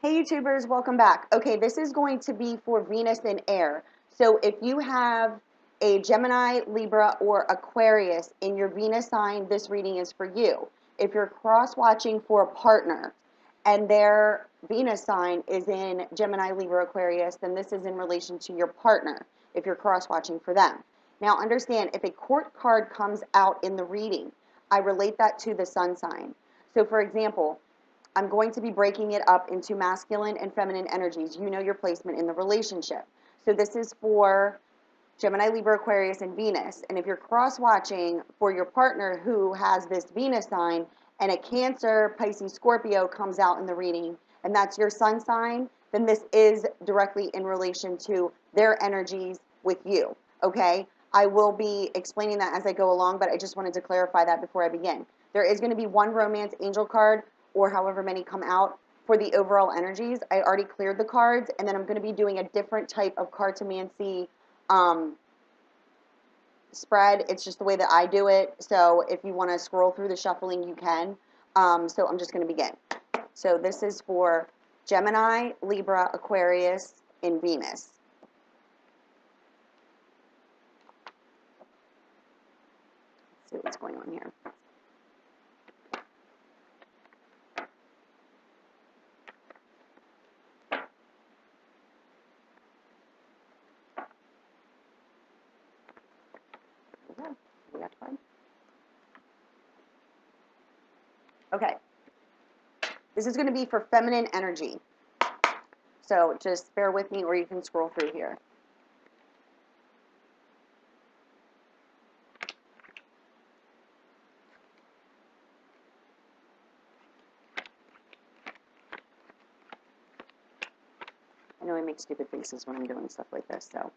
Hey YouTubers, welcome back. Okay, this is going to be for Venus in air. So if you have a Gemini, Libra, or Aquarius in your Venus sign, this reading is for you. If you're cross-watching for a partner and their Venus sign is in Gemini, Libra, Aquarius, then this is in relation to your partner if you're cross-watching for them. Now understand, if a court card comes out in the reading, I relate that to the sun sign. So for example, I'm going to be breaking it up into masculine and feminine energies. You know your placement in the relationship. So this is for Gemini, Libra, Aquarius, and Venus. And if you're cross-watching for your partner who has this Venus sign and a Cancer, Pisces, Scorpio comes out in the reading, and that's your sun sign, then this is directly in relation to their energies with you, okay? I will be explaining that as I go along, but I just wanted to clarify that before I begin. There is going to be one romance angel card, or however many come out, for the overall energies. I already cleared the cards, and then I'm going to be doing a different type of cartomancy spread. It's just the way that I do it. So if you want to scroll through the shuffling, you can. So I'm just going to begin. So this is for Gemini, Libra, Aquarius, and Venus. Let's see what's going on here. Okay. This is going to be for feminine energy. So just bear with me, or you can scroll through here. I know I make stupid faces when I'm doing stuff like this, so.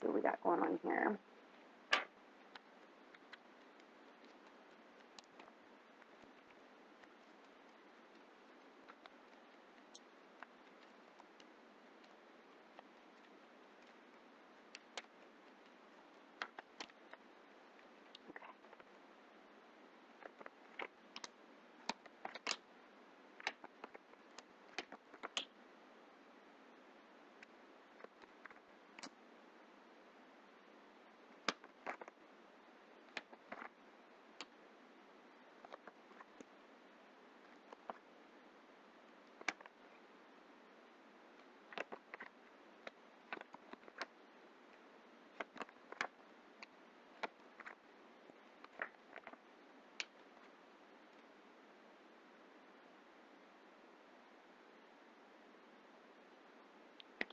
See what we got going on here.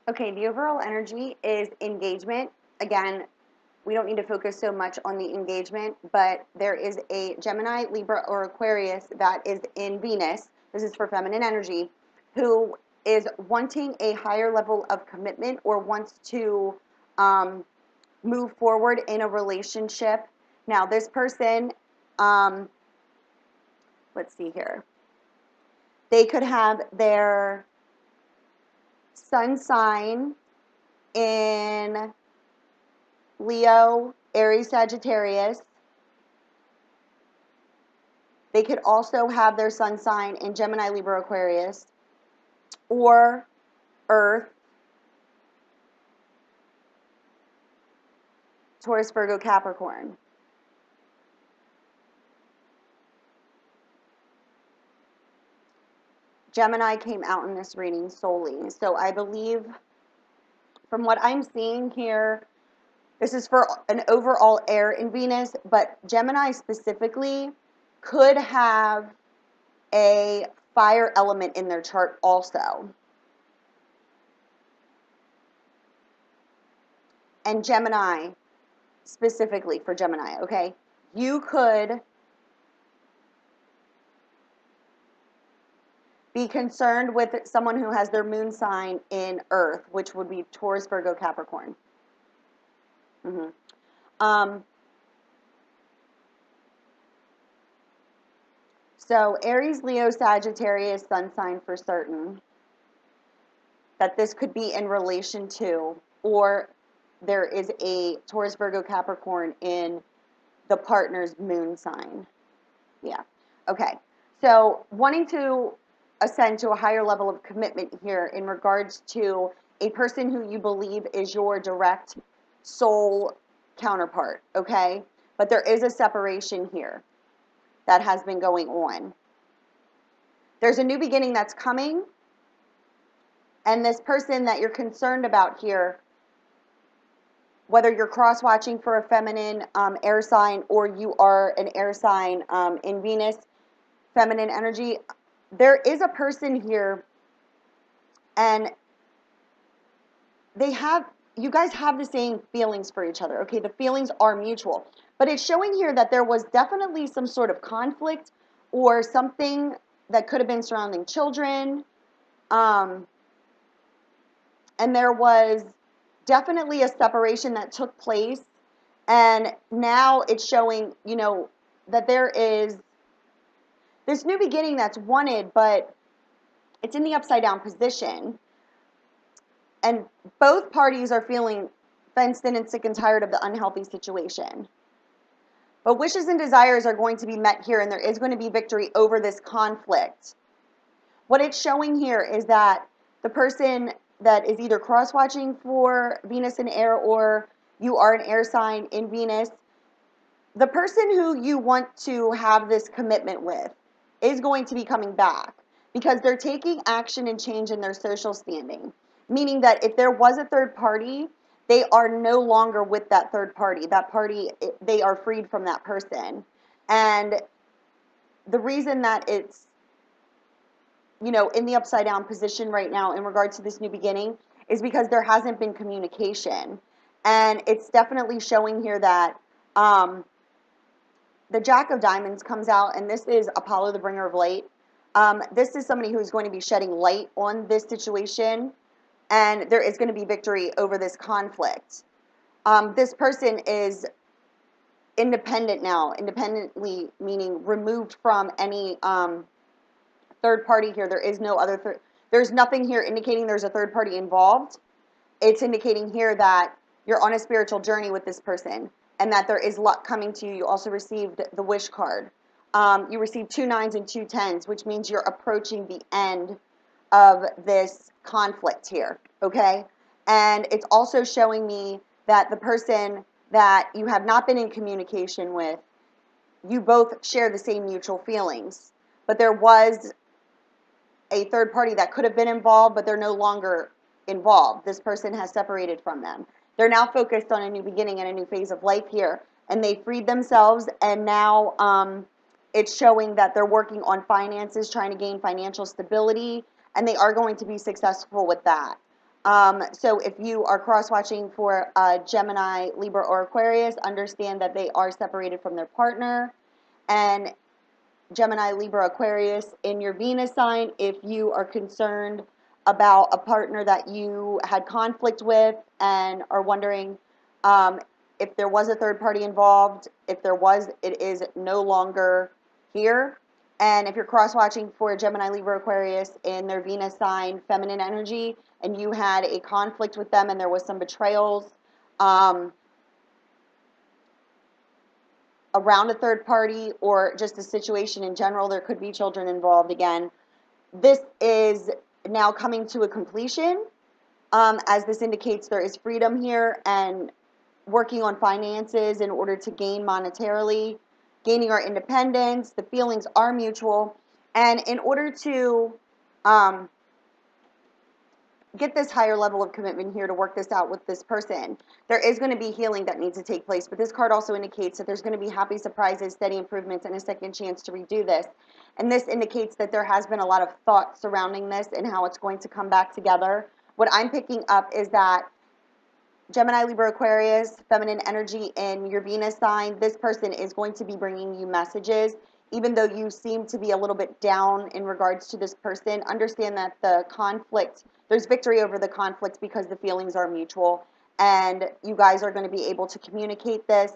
Okay, the overall energy is engagement. Again, we don't need to focus so much on the engagement, but there is a Gemini, Libra, or Aquarius that is in Venus. This is for feminine energy, who is wanting a higher level of commitment or wants to move forward in a relationship. Now, this person, let's see here. They could have their sun sign in Leo, Aries, Sagittarius. They could also have their sun sign in Gemini, Libra, Aquarius, or Earth, Taurus, Virgo, Capricorn. Gemini came out in this reading solely. So I believe, from what I'm seeing here, this is for an overall air in Venus, but Gemini specifically could have a fire element in their chart also. And Gemini, specifically for Gemini, okay? You could be concerned with someone who has their moon sign in Earth, which would be Taurus, Virgo, Capricorn. So Aries, Leo, Sagittarius, sun sign for certain. That this could be in relation to, or there is a Taurus, Virgo, Capricorn in the partner's moon sign. Yeah. Okay. So wanting to ascend to a higher level of commitment here in regards to a person who you believe is your direct soul counterpart, okay? But there is a separation here that has been going on. There's a new beginning that's coming, and this person that you're concerned about here, whether you're cross-watching for a feminine air sign or you are an air sign in Venus, feminine energy, there is a person here, and you guys have the same feelings for each other, okay? The feelings are mutual. But it's showing here that there was definitely some sort of conflict or something that could have been surrounding children. And there was definitely a separation that took place. And now it's showing, you know, that there is this new beginning that's wanted, but it's in the upside down position. And both parties are feeling fenced in and sick and tired of the unhealthy situation. But wishes and desires are going to be met here, and there is going to be victory over this conflict. What it's showing here is that the person that is either cross-watching for Venus in air or you are an air sign in Venus, the person who you want to have this commitment with is going to be coming back because they're taking action and change in their social standing. Meaning that if there was a third party, they are no longer with that third party. That party, they are freed from that person. And the reason that it's, you know, in the upside down position right now in regards to this new beginning is because there hasn't been communication. And it's definitely showing here that the Jack of Diamonds comes out, and this is Apollo, the bringer of light. This is somebody who's going to be shedding light on this situation, and there is going to be victory over this conflict. This person is independent now, independently meaning removed from any third party here. There is no other there's nothing here indicating there's a third party involved. It's indicating here that you're on a spiritual journey with this person and that there is luck coming to you. You also received the wish card. You received 2 9s and 2 10s, which means you're approaching the end of this conflict here, okay? And it's also showing me that the person that you have not been in communication with, you both share the same mutual feelings. But there was a third party that could have been involved, but they're no longer involved. This person has separated from them. They're now focused on a new beginning and a new phase of life here. And they freed themselves, and now it's showing that they're working on finances, trying to gain financial stability, and they are going to be successful with that. So if you are cross-watching for Gemini, Libra, or Aquarius, understand that they are separated from their partner. And Gemini, Libra, Aquarius in your Venus sign, if you are concerned about a partner that you had conflict with and are wondering if there was a third party involved, if there was, it is no longer here. And if you're cross-watching for Gemini, Libra, Aquarius in their Venus sign, feminine energy, and you had a conflict with them and there was some betrayals around a third party or just a situation in general, there could be children involved again. This is now coming to a completion. As this indicates, there is freedom here and working on finances in order to gain monetarily, gaining our independence. The feelings are mutual. And in order to get this higher level of commitment here to work this out with this person, there is going to be healing that needs to take place. But this card also indicates that there's going to be happy surprises, steady improvements, and a second chance to redo this. And this indicates that there has been a lot of thought surrounding this and how it's going to come back together. What I'm picking up is that Gemini, Libra, Aquarius, feminine energy in your Venus sign, this person is going to be bringing you messages. Even though you seem to be a little bit down in regards to this person, understand that the conflict, there's victory over the conflict because the feelings are mutual. And you guys are going to be able to communicate this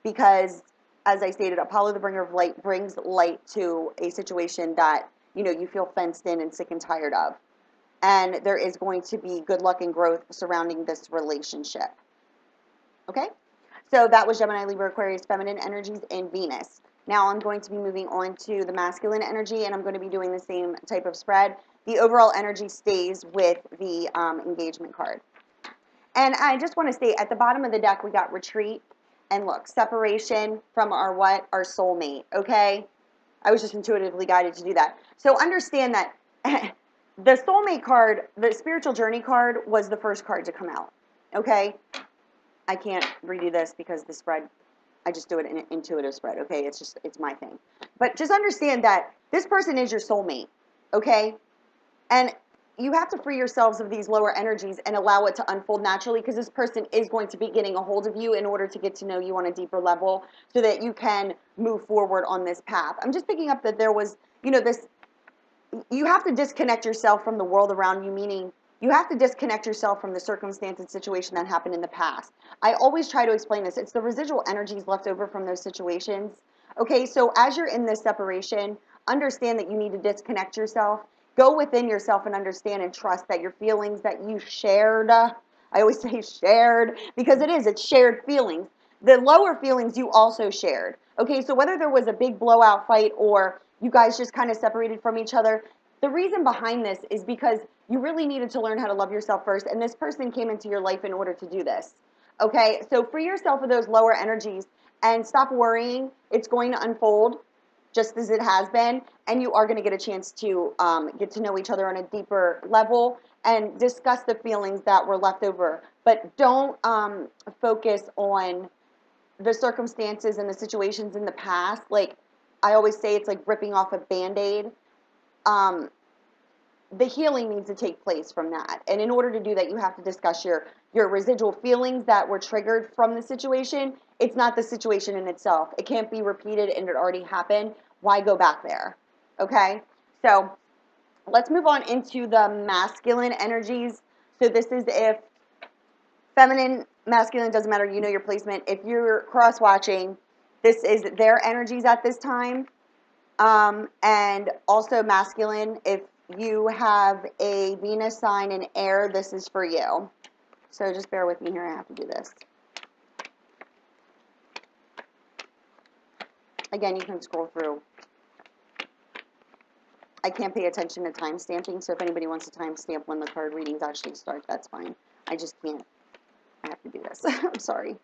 because, as I stated, Apollo, the bringer of light, brings light to a situation that, you know, you feel fenced in and sick and tired of. And there is going to be good luck and growth surrounding this relationship. Okay? So that was Gemini, Libra, Aquarius, feminine energies in Venus. Now I'm going to be moving on to the masculine energy, and I'm going to be doing the same type of spread. The overall energy stays with the engagement card. And I just want to state, at the bottom of the deck, we got retreat. And look, separation from our what? Our soulmate, okay? I was just intuitively guided to do that. So understand that the soulmate card, the spiritual journey card, was the first card to come out, okay? I can't redo this because the spread, I just do it in an intuitive spread, okay? It's my thing. But just understand that this person is your soulmate, okay? And you have to free yourselves of these lower energies and allow it to unfold naturally, because this person is going to be getting a hold of you in order to get to know you on a deeper level so that you can move forward on this path. I'm just picking up that there was, you know, this, you have to disconnect yourself from the world around you, meaning you have to disconnect yourself from the circumstance and situation that happened in the past. I always try to explain this. It's the residual energies left over from those situations. Okay, so as you're in this separation, understand that you need to disconnect yourself. Go within yourself and understand and trust that your feelings that you shared, I always say shared, because it's shared feelings. The lower feelings you also shared. Okay, so whether there was a big blowout fight or you guys just kind of separated from each other, the reason behind this is because you really needed to learn how to love yourself first, and this person came into your life in order to do this. Okay, so free yourself of those lower energies and stop worrying. It's going to unfold just as it has been, and you are going to get a chance to get to know each other on a deeper level and discuss the feelings that were left over. But don't focus on the circumstances and the situations in the past. Like I always say, it's like ripping off a Band-Aid. The healing needs to take place from that. And in order to do that, you have to discuss your residual feelings that were triggered from the situation. It's not the situation in itself. It can't be repeated and it already happened. Why go back there? Okay? So let's move on into the masculine energies. So this is if feminine, masculine, doesn't matter. You know your placement. If you're cross-watching, this is their energies at this time. And also masculine, if you have a Venus sign in air, this is for you. So just bear with me here. I have to do this. Again, you can scroll through. I can't pay attention to time stamping, so if anybody wants to time stamp when the card readings actually start, that's fine. I just can't. I have to do this. I'm sorry.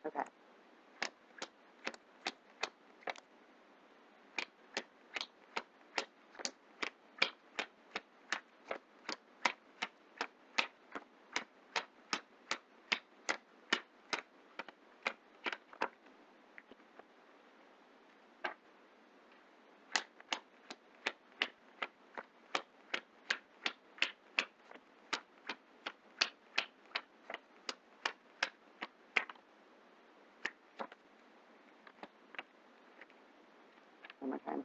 Okay. One more time.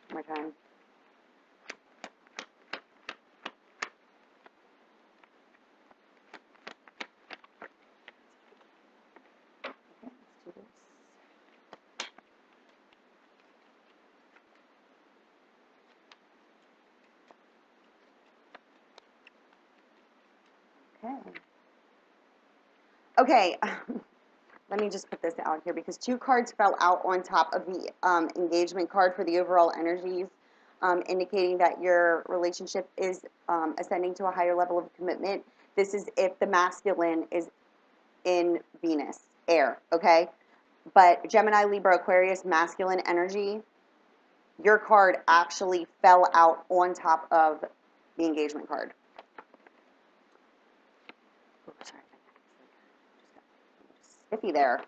One more time. Okay, let's do this. Okay. Okay. Let me just put this out here because two cards fell out on top of the engagement card for the overall energies, indicating that your relationship is ascending to a higher level of commitment. This is if the masculine is in Venus, air, okay? But Gemini, Libra, Aquarius, masculine energy, your card actually fell out on top of the engagement card. Oh, sorry. Stiffy there.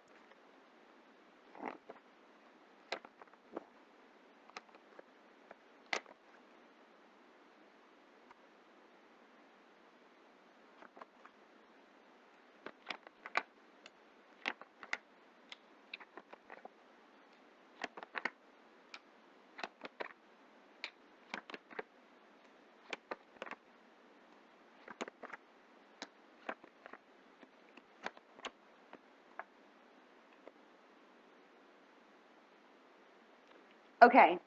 Okay,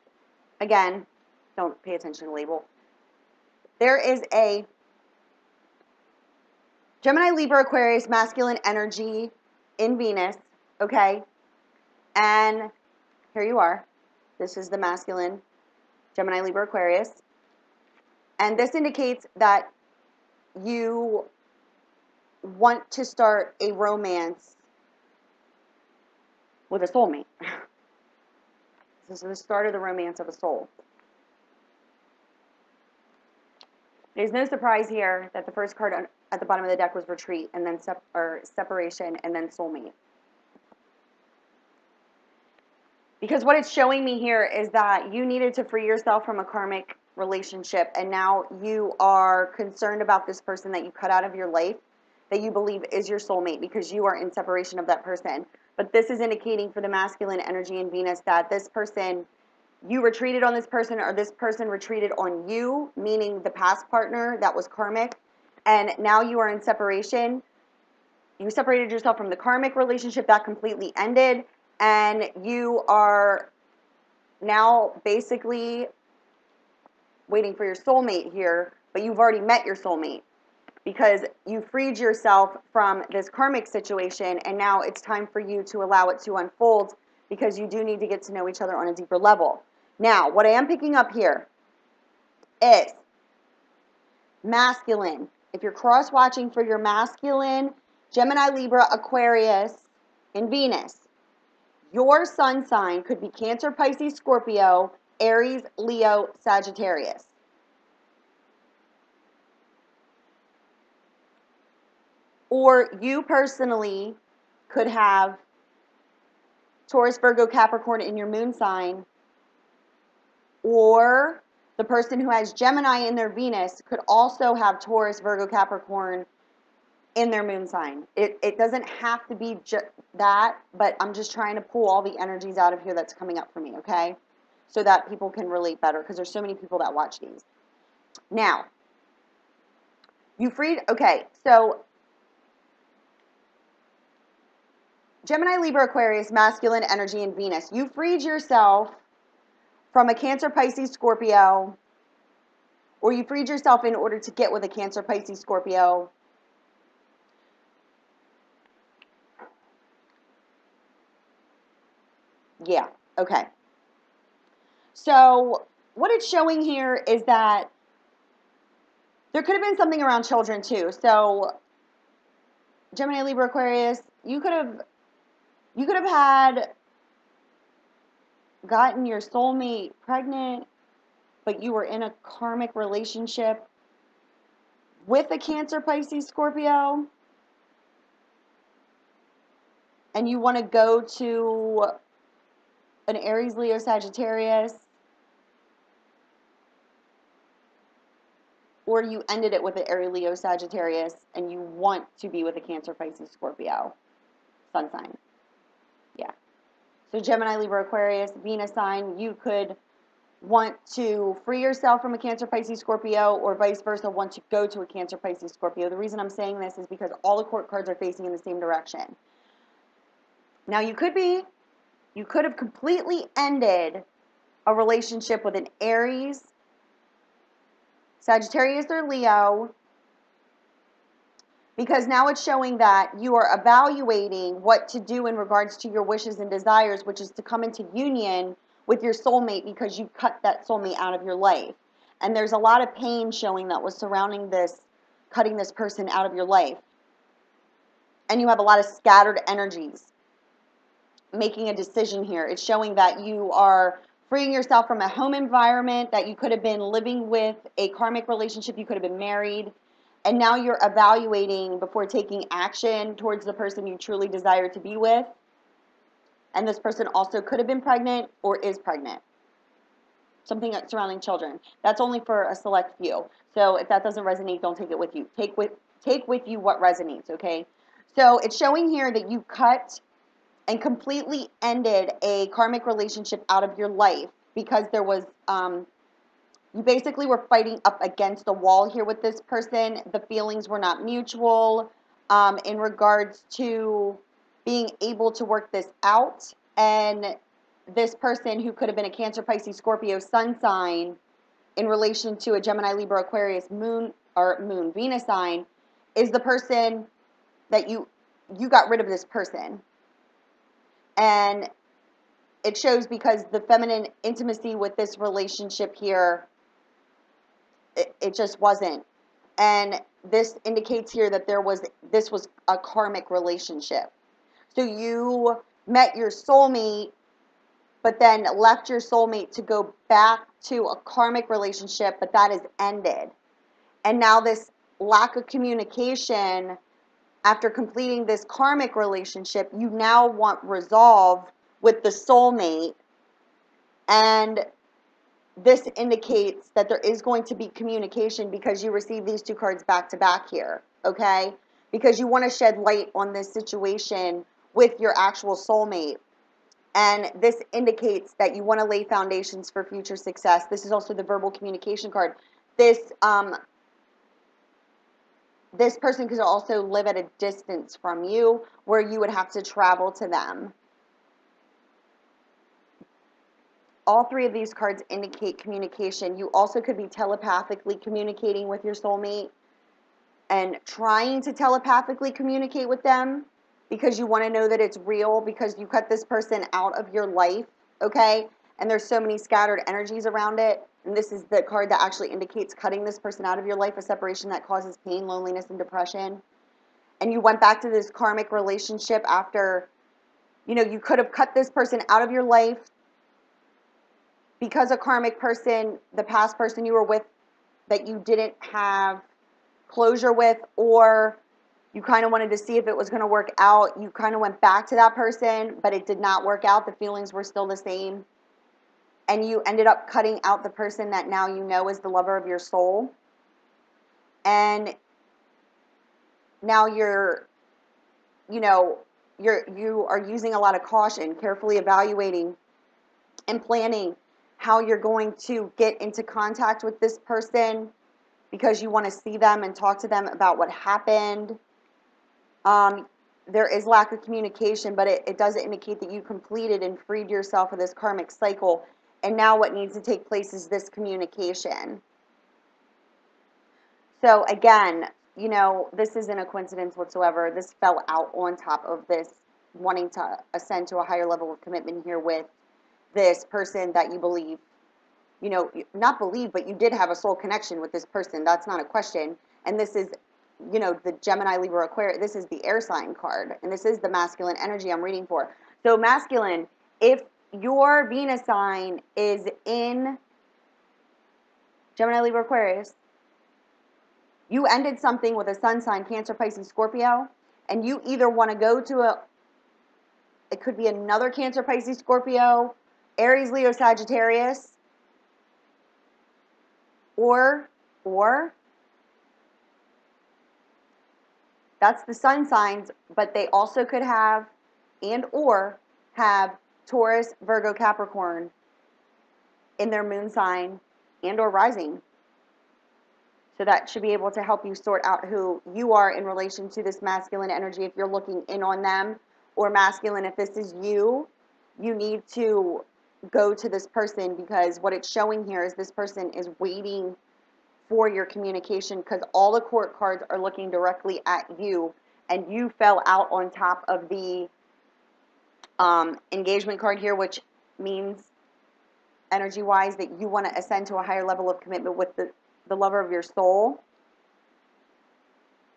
again, don't pay attention to the label. There is a Gemini, Libra, Aquarius, masculine energy in Venus, okay? And here you are. This is the masculine Gemini, Libra, Aquarius. And this indicates that you want to start a romance with a soulmate. This is the start of the romance of a soul. There's no surprise here that the first card at the bottom of the deck was retreat, and then separation, and then soulmate. Because what it's showing me here is that you needed to free yourself from a karmic relationship, and now you are concerned about this person that you cut out of your life, that you believe is your soulmate, because you are in separation of that person. But this is indicating for the masculine energy in Venus that this person, you retreated on this person, or this person retreated on you, meaning the past partner that was karmic, and now you are in separation. You separated yourself from the karmic relationship that completely ended, and you are now basically waiting for your soulmate here, but you've already met your soulmate because you freed yourself from this karmic situation, and now it's time for you to allow it to unfold because you do need to get to know each other on a deeper level. Now, what I am picking up here is masculine. If you're cross-watching for your masculine, Gemini, Libra, Aquarius, and Venus, your sun sign could be Cancer, Pisces, Scorpio, Aries, Leo, Sagittarius. Or you personally could have Taurus, Virgo, Capricorn in your moon sign, or the person who has Gemini in their Venus could also have Taurus, Virgo, Capricorn in their moon sign. It doesn't have to be just that, but I'm just trying to pull all the energies out of here that's coming up for me, okay? So that people can relate better, because there's so many people that watch these. Now, You freed, okay, so Gemini, Libra, Aquarius, masculine energy, and Venus. You freed yourself from a Cancer, Pisces, Scorpio, or you freed yourself in order to get with a Cancer, Pisces, Scorpio. Yeah, okay. So what it's showing here is that there could have been something around children too. So Gemini, Libra, Aquarius, you could have had gotten your soulmate pregnant, but you were in a karmic relationship with a Cancer, Pisces, Scorpio, and you want to go to an Aries, Leo, Sagittarius, or you ended it with an Aries, Leo, Sagittarius, and you want to be with a Cancer, Pisces, Scorpio sun sign. Yeah. So Gemini, Libra, Aquarius, Venus sign, you could want to free yourself from a Cancer, Pisces, Scorpio, or vice versa, want to go to a Cancer, Pisces, Scorpio. The reason I'm saying this is because all the court cards are facing in the same direction. Now you could have completely ended a relationship with an Aries, Sagittarius, or Leo, because now it's showing that you are evaluating what to do in regards to your wishes and desires, which is to come into union with your soulmate because you cut that soulmate out of your life. And there's a lot of pain showing that was surrounding this, cutting this person out of your life. And you have a lot of scattered energies making a decision here. It's showing that you are freeing yourself from a home environment, that you could have been living with a karmic relationship, you could have been married, and now you're evaluating before taking action towards the person you truly desire to be with. And this person also could have been pregnant or is pregnant. Something surrounding children. That's only for a select few. So if that doesn't resonate, don't take it with you. Take with you what resonates, okay? So it's showing here that you cut and completely ended a karmic relationship out of your life because there was, you basically were fighting up against a wall here with this person. The feelings were not mutual in regards to being able to work this out. And this person, who could have been a Cancer, Pisces, Scorpio sun sign in relation to a Gemini, Libra, Aquarius Venus sign, is the person that you got rid of this person. And it shows because the feminine intimacy with this relationship here, it just wasn't. And this indicates here that this was a karmic relationship. So you met your soulmate, but then left your soulmate to go back to a karmic relationship, but that is ended. And now this lack of communication, after completing this karmic relationship, you now want resolve with the soulmate. And this indicates that there is going to be communication because you receive these two cards back to back here, okay? Because you want to shed light on this situation with your actual soulmate. And this indicates that you want to lay foundations for future success. This is also the verbal communication card. This person could also live at a distance from you where you would have to travel to them. All three of these cards indicate communication. You also could be telepathically communicating with your soulmate and trying to telepathically communicate with them because you want to know that it's real, because you cut this person out of your life, okay? And there's so many scattered energies around it. And this is the card that actually indicates cutting this person out of your life, a separation that causes pain, loneliness, and depression. And you went back to this karmic relationship after, you could have cut this person out of your life because a karmic person, the past person you were with, that you didn't have closure with, or you kind of wanted to see if it was going to work out. You kind of went back to that person, but it did not work out. The feelings were still the same. And you ended up cutting out the person that now you know is the lover of your soul. And now you are using a lot of caution, carefully evaluating and planning how you're going to get into contact with this person because you want to see them and talk to them about what happened. There is lack of communication, but it does indicate that you completed and freed yourself of this karmic cycle. And now what needs to take place is this communication. So again, you know, this isn't a coincidence whatsoever. This fell out on top of this wanting to ascend to a higher level of commitment here with this person that you believe, you know, not believe, but you did have a soul connection with this person. That's not a question. And this is, you know, the Gemini, Libra, Aquarius, this is the air sign card, and this is the masculine energy I'm reading for. So masculine, if your Venus sign is in Gemini, Libra, Aquarius, you ended something with a sun sign, Cancer, Pisces, Scorpio, and you either want to go to it could be another Cancer, Pisces, Scorpio, Aries, Leo, Sagittarius, or that's the sun signs, but they also could have or have Taurus, Virgo, Capricorn in their moon sign and or rising. So that should be able to help you sort out who you are in relation to this masculine energy if you're looking in on them, or masculine if this is you. You need to go to this person, because what it's showing here is this person is waiting for your communication, because all the court cards are looking directly at you, and you fell out on top of the engagement card here, which means energy-wise that you want to ascend to a higher level of commitment with the lover of your soul,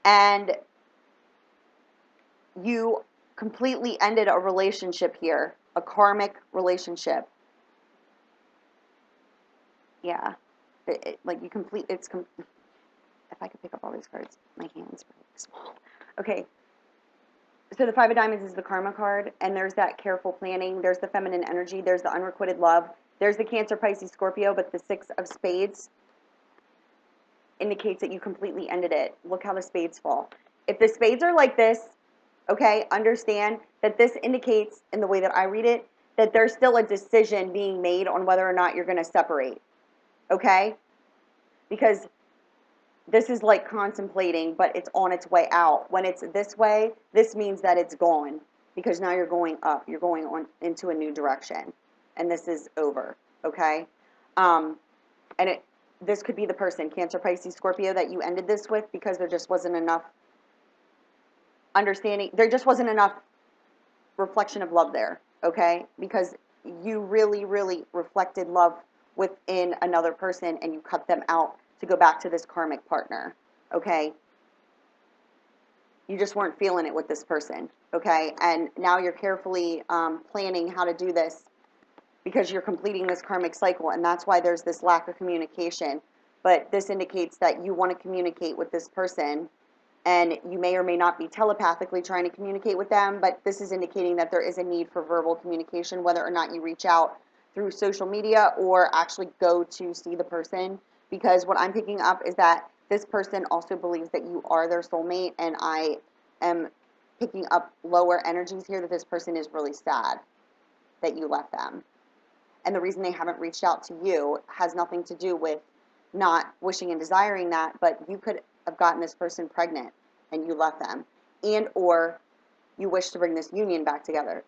and you completely ended a relationship here, a karmic relationship. Yeah. Like you complete, if I could pick up all these cards, my hands are really small. Okay. So the Five of Diamonds is the karma card, and there's that careful planning, there's the feminine energy, there's the unrequited love, there's the Cancer, Pisces, Scorpio, but the Six of Spades indicates that you completely ended it. Look how the spades fall. If the spades are like this, okay, understand that this indicates, in the way that I read it, that there's still a decision being made on whether or not you're going to separate. Okay? Because this is like contemplating, but it's on its way out. When it's this way, this means that it's gone, because now you're going up. You're going on into a new direction, and this is over. Okay? And this could be the person, Cancer, Pisces, Scorpio, that you ended this with, because there just wasn't enough understanding. There just wasn't enough reflection of love there. Okay? Because you really, really reflected love within another person, and you cut them out to go back to this karmic partner. Okay? You just weren't feeling it with this person. Okay? And now you're carefully planning how to do this, because you're completing this karmic cycle, and that's why there's this lack of communication. But this indicates that you want to communicate with this person, and you may or may not be telepathically trying to communicate with them, but this is indicating that there is a need for verbal communication, whether or not you reach out through social media or actually go to see the person, because what I'm picking up is that this person also believes that you are their soulmate, and I am picking up lower energies here that this person is really sad that you left them. And the reason they haven't reached out to you has nothing to do with not wishing and desiring that, but you could have gotten this person pregnant and you left them, and or you wish to bring this union back together.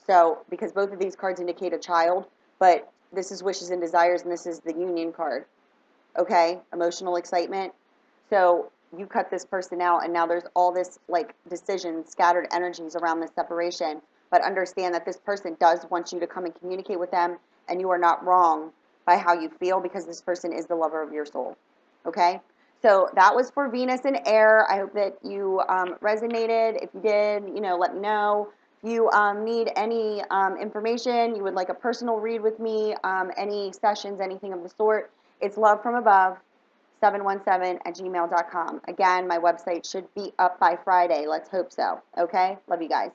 So, because both of these cards indicate a child, but this is wishes and desires, and this is the union card. Okay? Emotional excitement. So, you cut this person out, and now there's all this, like, decision, scattered energies around this separation. But understand that this person does want you to come and communicate with them, and you are not wrong by how you feel, because this person is the lover of your soul. Okay? So that was for Venus and Air. I hope that you resonated. If you did, you know, let me know. If you need any information, you would like a personal read with me, any sessions, anything of the sort, it's lovefromabove717@gmail.com. Again, my website should be up by Friday. Let's hope so. Okay? Love you guys.